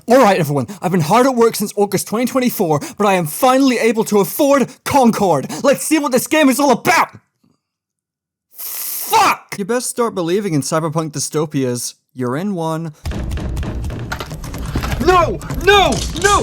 Alright everyone, I've been hard at work since August 2024, but I am finally able to afford Concord. Let's see what this game is all about! Fuck! You best start believing in cyberpunk dystopias. You're in one. No,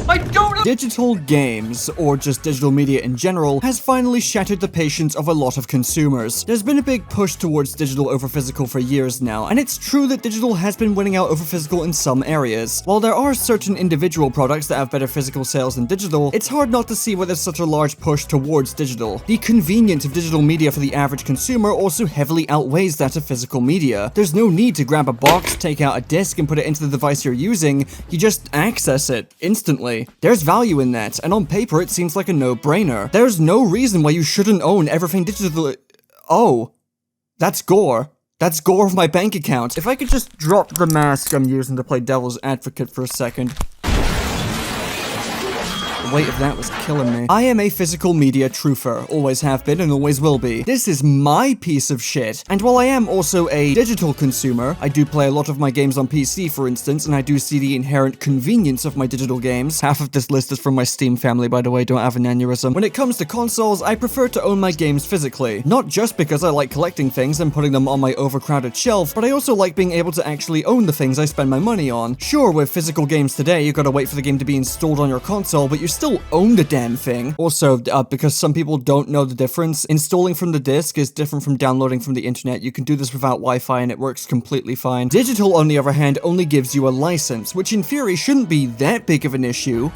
I don't know! Digital games, or just digital media in general, has finally shattered the patience of a lot of consumers. There's been a big push towards digital over physical for years now, and it's true that digital has been winning out over physical in some areas. While there are certain individual products that have better physical sales than digital, it's hard not to see why there's such a large push towards digital. The convenience of digital media for the average consumer also heavily outweighs that of physical media. There's no need to grab a box, take out a disc, and put it into the device you're using. You just access it instantly. There's value in that, and on paper it seems like a no-brainer. There's no reason why you shouldn't own everything digitally. Oh, that's gore. That's gore of my bank account. If I could just drop the mask I'm using to play devil's advocate for a second. The weight of that was killing me. I am a physical media truther, always have been and always will be. This is my piece of shit. And while I am also a digital consumer, I do play a lot of my games on PC for instance, and I do see the inherent convenience of my digital games. Half of this list is from my Steam family, by the way, don't have an aneurysm. When it comes to consoles, I prefer to own my games physically. Not just because I like collecting things and putting them on my overcrowded shelf, but I also like being able to actually own the things I spend my money on. Sure, with physical games today, you gotta wait for the game to be installed on your console, but you still own the damn thing. Also, because some people don't know the difference, installing from the disc is different from downloading from the internet. You can do this without Wi-Fi and it works completely fine. Digital, on the other hand, only gives you a license, which in theory shouldn't be that big of an issue.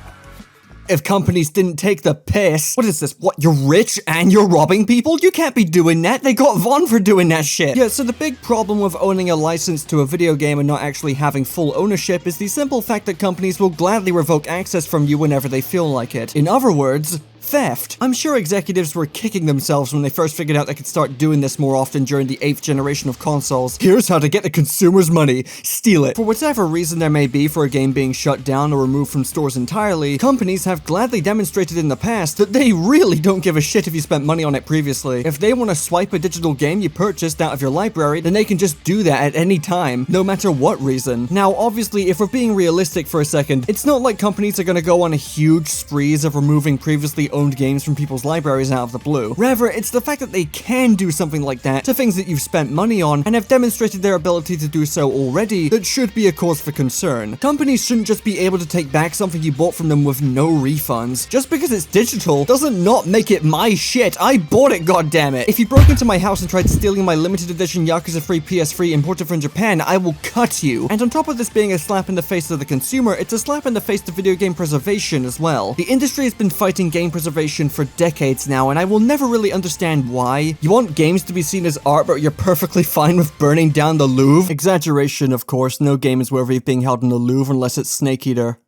If companies didn't take the piss. What is this? What, you're rich and you're robbing people? You can't be doing that. They got Vaughn for doing that shit. Yeah, so the big problem with owning a license to a video game and not actually having full ownership is the simple fact that companies will gladly revoke access from you whenever they feel like it. In other words, theft. I'm sure executives were kicking themselves when they first figured out they could start doing this more often during the 8th generation of consoles. Here's how to get the consumer's money. Steal it. For whatever reason there may be for a game being shut down or removed from stores entirely, companies have gladly demonstrated in the past that they really don't give a shit if you spent money on it previously. If they want to swipe a digital game you purchased out of your library, then they can just do that at any time, no matter what reason. Now, obviously, if we're being realistic for a second, it's not like companies are gonna go on a huge sprees of removing previously owned games from people's libraries out of the blue. Rather, it's the fact that they can do something like that to things that you've spent money on and have demonstrated their ability to do so already that should be a cause for concern. Companies shouldn't just be able to take back something you bought from them with no refunds. Just because it's digital doesn't not make it my shit. I bought it, goddammit. If you broke into my house and tried stealing my limited edition Yakuza 3 PS3 imported from Japan, I will cut you. And on top of this being a slap in the face to the consumer, it's a slap in the face to video game preservation as well. The industry has been fighting game preservation for decades now, and I will never really understand why. You want games to be seen as art, but you're perfectly fine with burning down the Louvre? Exaggeration, of course. No game is worthy of being held in the Louvre unless it's Snake Eater.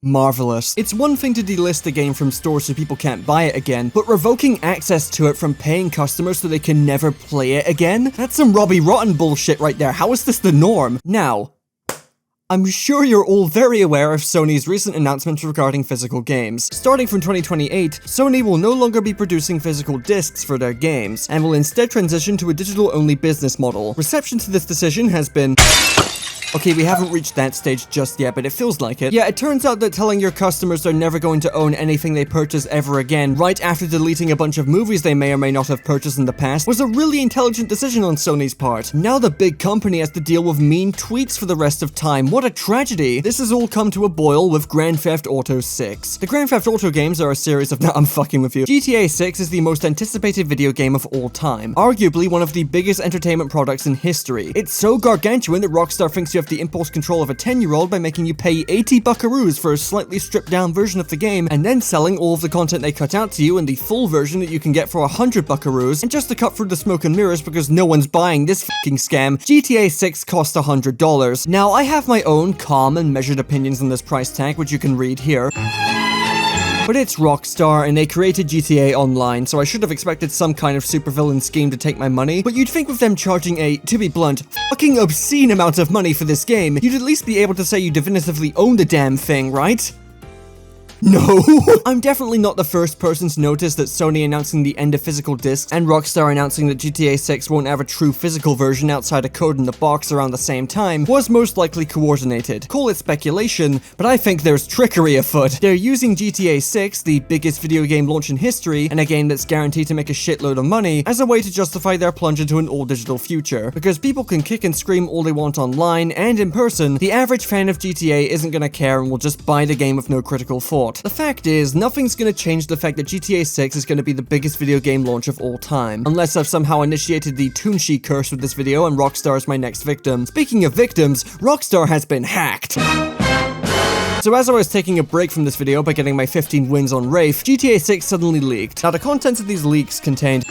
Marvelous. It's one thing to delist a game from stores so people can't buy it again, but revoking access to it from paying customers so they can never play it again? That's some Robbie Rotten bullshit right there. How is this the norm? Now, I'm sure you're all very aware of Sony's recent announcements regarding physical games. Starting from 2028, Sony will no longer be producing physical discs for their games, and will instead transition to a digital-only business model. Reception to this decision has been... Okay, we haven't reached that stage just yet, but it feels like it. Yeah, it turns out that telling your customers they're never going to own anything they purchase ever again, right after deleting a bunch of movies they may or may not have purchased in the past, was a really intelligent decision on Sony's part. Now the big company has to deal with mean tweets for the rest of time. What a tragedy. This has all come to a boil with Grand Theft Auto 6. The Grand Theft Auto games are a series of... I'm fucking with you. GTA 6 is the most anticipated video game of all time. Arguably one of the biggest entertainment products in history. It's so gargantuan that Rockstar thinks you have the impulse control of a 10-year-old by making you pay 80 buckaroos for a slightly stripped down version of the game, and then selling all of the content they cut out to you in the full version that you can get for 100 buckaroos, and just to cut through the smoke and mirrors because no one's buying this fucking scam, GTA 6 cost $100. Now, I have my own calm and measured opinions on this price tag, which you can read here. But it's Rockstar, and they created GTA Online, so I should have expected some kind of supervillain scheme to take my money, but you'd think with them charging a, to be blunt, fucking obscene amount of money for this game, you'd at least be able to say you definitively own the damn thing, right? No! I'm definitely not the first person to notice that Sony announcing the end of physical discs and Rockstar announcing that GTA 6 won't have a true physical version outside of code in the box around the same time was most likely coordinated. Call it speculation, but I think there's trickery afoot. They're using GTA 6, the biggest video game launch in history, and a game that's guaranteed to make a shitload of money, as a way to justify their plunge into an all-digital future. Because people can kick and scream all they want online and in person, the average fan of GTA isn't gonna care and will just buy the game with no critical thought. The fact is, nothing's gonna change the fact that GTA 6 is gonna be the biggest video game launch of all time, unless I've somehow initiated the Toonshi curse with this video and Rockstar is my next victim. Speaking of victims, Rockstar has been hacked. So as I was taking a break from this video by getting my 15 wins on Wraith, GTA 6 suddenly leaked. Now the contents of these leaks contained...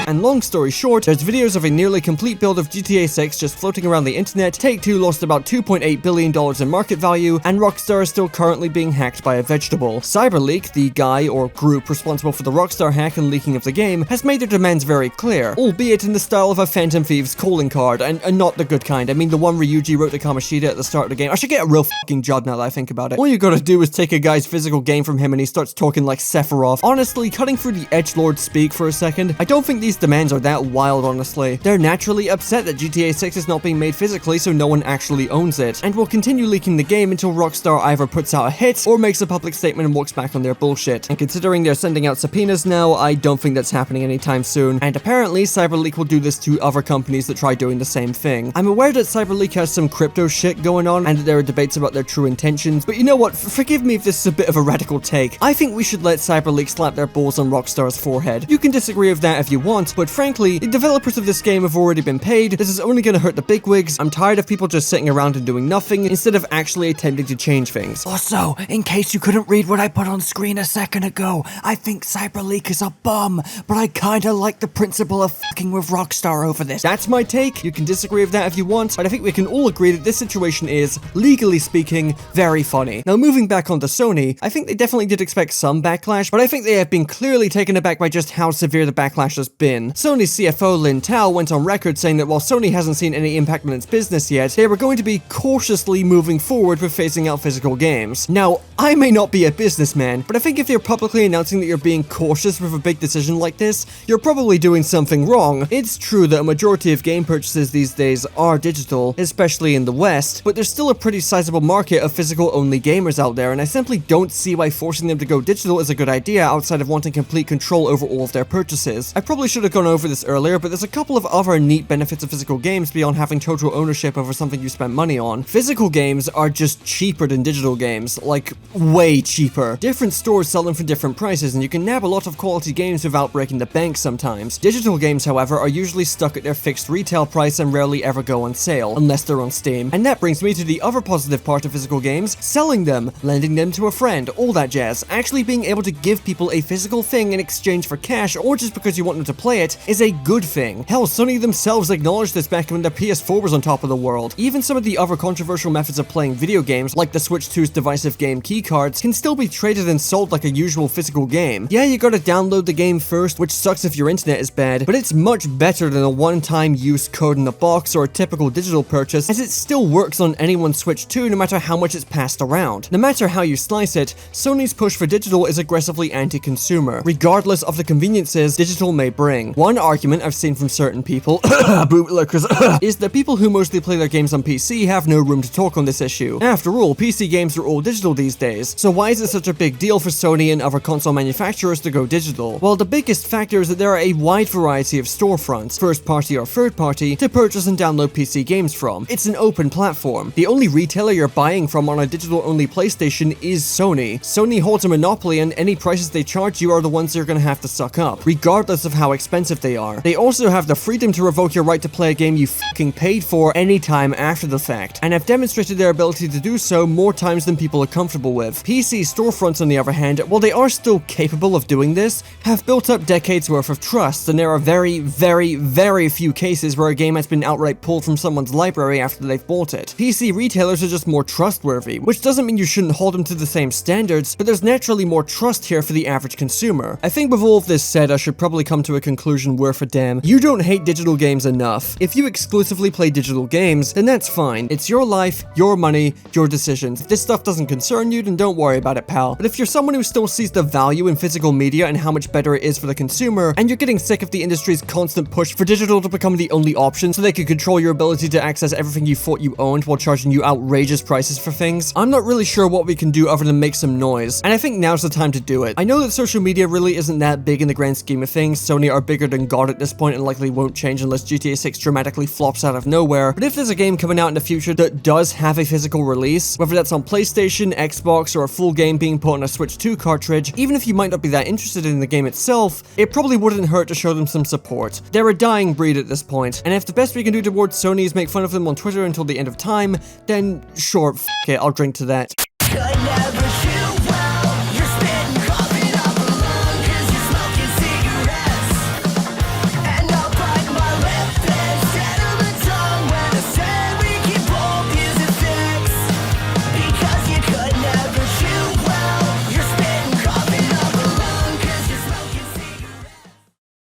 And long story short, there's videos of a nearly complete build of GTA 6 just floating around the internet, Take-Two lost about $2.8 billion in market value, and Rockstar is still currently being hacked by a vegetable. CyberLeak, the guy or group responsible for the Rockstar hack and leaking of the game, has made their demands very clear, albeit in the style of a Phantom Thieves calling card, and not the good kind. I mean the one Ryuji wrote to Kamoshida at the start of the game. I should get a real fucking job now that I think about it. All you gotta do is take a guy's physical game from him and he starts talking like Sephiroth. Honestly, cutting through the edgelord speak for a second, I don't think these demands are that wild, honestly. They're naturally upset that GTA 6 is not being made physically, so no one actually owns it, and will continue leaking the game until Rockstar either puts out a hit or makes a public statement and walks back on their bullshit. And considering they're sending out subpoenas now, I don't think that's happening anytime soon, and apparently CyberLeak will do this to other companies that try doing the same thing. I'm aware that CyberLeak has some crypto shit going on, and that there are debates about their true intentions, but you know what, forgive me if this is a bit of a radical take. I think we should let CyberLeak slap their balls on Rockstar's forehead. You can disagree with that if you want, but frankly, the developers of this game have already been paid. This is only gonna hurt the bigwigs. I'm tired of people just sitting around and doing nothing instead of actually attempting to change things. Also, in case you couldn't read what I put on screen a second ago, I think CyberLeak is a bum, but I kinda like the principle of fucking with Rockstar over this. That's my take. You can disagree with that if you want, but I think we can all agree that this situation is, legally speaking, very funny. Now, moving back onto Sony, I think they definitely did expect some backlash, but I think they have been clearly taken aback by just how severe the backlash has been. Sony's CFO Lin Tao went on record saying that while Sony hasn't seen any impact on its business yet, they were going to be cautiously moving forward with phasing out physical games. Now, I may not be a businessman, but I think if you're publicly announcing that you're being cautious with a big decision like this, you're probably doing something wrong. It's true that a majority of game purchases these days are digital, especially in the West, but there's still a pretty sizable market of physical-only gamers out there, and I simply don't see why forcing them to go digital is a good idea outside of wanting complete control over all of their purchases. I probably should have gone over this earlier, but there's a couple of other neat benefits of physical games beyond having total ownership over something you spend money on. Physical games are just cheaper than digital games, like way cheaper. Different stores sell them for different prices, and you can nab a lot of quality games without breaking the bank sometimes. Digital games, however, are usually stuck at their fixed retail price and rarely ever go on sale, unless they're on Steam. And that brings me to the other positive part of physical games, selling them, lending them to a friend, all that jazz. Actually being able to give people a physical thing in exchange for cash, or just because you want them to play it, is a good thing. Hell, Sony themselves acknowledged this back when the PS4 was on top of the world. Even some of the other controversial methods of playing video games, like the Switch 2's divisive game keycards, can still be traded and sold like a usual physical game. Yeah, you gotta download the game first, which sucks if your internet is bad, but it's much better than a one-time use code in a box or a typical digital purchase, as it still works on anyone's Switch 2 no matter how much it's passed around. No matter how you slice it, Sony's push for digital is aggressively anti-consumer, regardless of the conveniences digital may bring. One argument I've seen from certain people bootlickers is that people who mostly play their games on PC have no room to talk on this issue. After all, PC games are all digital these days, so why is it such a big deal for Sony and other console manufacturers to go digital? Well, the biggest factor is that there are a wide variety of storefronts, first party or third party, to purchase and download PC games from. It's an open platform. The only retailer you're buying from on a digital-only PlayStation is Sony. Sony holds a monopoly, and any prices they charge you are the ones you're gonna have to suck up, regardless of how expensive they are. They also have the freedom to revoke your right to play a game you fucking paid for anytime after the fact, and have demonstrated their ability to do so more times than people are comfortable with. PC storefronts, on the other hand, while they are still capable of doing this, have built up decades worth of trust, and there are very, very, very few cases where a game has been outright pulled from someone's library after they've bought it. PC retailers are just more trustworthy, which doesn't mean you shouldn't hold them to the same standards, but there's naturally more trust here for the average consumer. I think with all of this said, I should probably come to a conclusion conclusion worth a damn. You don't hate digital games enough. If you exclusively play digital games, then that's fine. It's your life, your money, your decisions. If this stuff doesn't concern you, then don't worry about it, pal. But if you're someone who still sees the value in physical media and how much better it is for the consumer, and you're getting sick of the industry's constant push for digital to become the only option so they could control your ability to access everything you thought you owned while charging you outrageous prices for things, I'm not really sure what we can do other than make some noise, and I think now's the time to do it. I know that social media really isn't that big in the grand scheme of things. Sony are bigger than God at this point and likely won't change unless GTA 6 dramatically flops out of nowhere, but if there's a game coming out in the future that does have a physical release, whether that's on PlayStation, Xbox, or a full game being put on a Switch 2 cartridge, even if you might not be that interested in the game itself, it probably wouldn't hurt to show them some support. They're a dying breed at this point, and if the best we can do towards Sony is make fun of them on Twitter until the end of time, then sure, f*** it, I'll drink to that.